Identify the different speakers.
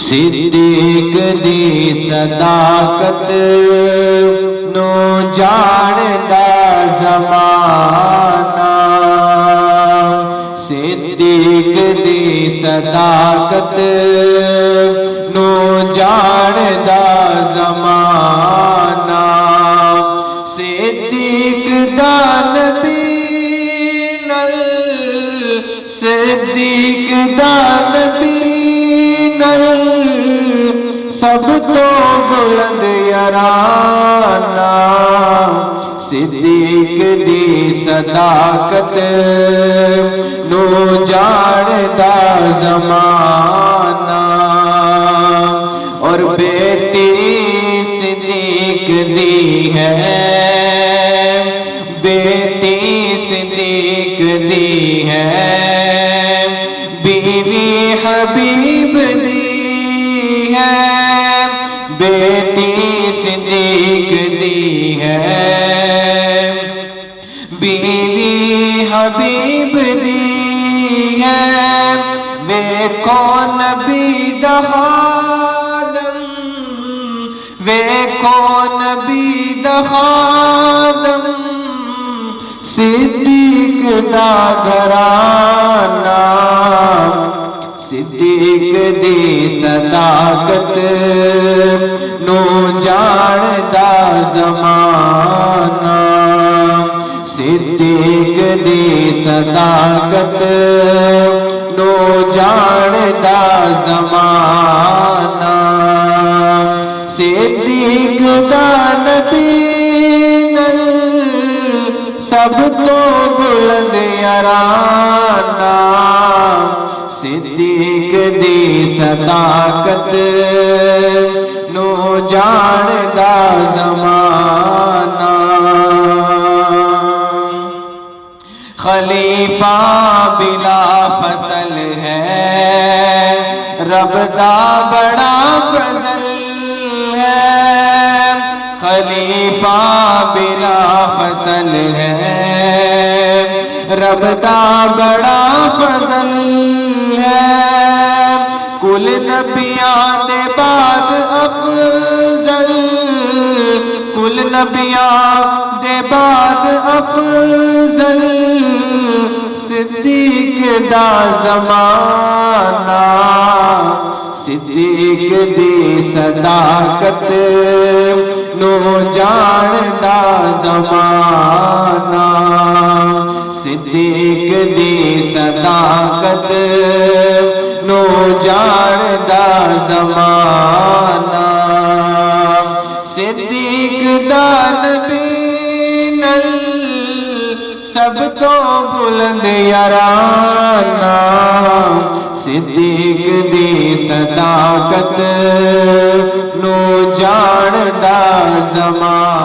Speaker 1: صدیق دی صداقت نو جاندا زمانہ، صدیق دی صداقت نو جاندا زمانہ، صدیق دا نبی نل، صدیق دا نبی سب تو بلند یارانہ، صدیق دی صداقت نو جاندا زمانہ، اور بیٹی صدیق دی ہے، بیٹی صدیق دی ہے، بیوی حبیب دی ہے، بیٹی صدیق دی ہے، بیوی حبیب دی ہے، ویکھو نبی دا خادم، ویکھو نبی دا خادم، صدیق دا گھرانہ، صدیق دی صداقت نو جاندا زمانہ، صدیق دی صداقت نو جاندا زمانہ، صدیق دا نبی نل سب تو بلند یارانہ، صدیق دی صداقت نو جاندا زمانہ، خلیفہ بلا فصل ہے، رب دا بڑا فضل ہے، خلیفہ بلا فصل ہے، رب دا بڑا فضل ہے، کل نبیاں دے بعد افضل، کل نبیاں دے بعد افضل، صدیق دا زمانہ، صدیق دی صداقت نو جاندا زمانہ، صدیق دی صداقت نو جاندا زمانہ، صدیق دا نبی نل سب تو بلند یارانہ، صدیق دی صداقت نو جاندا زمانہ۔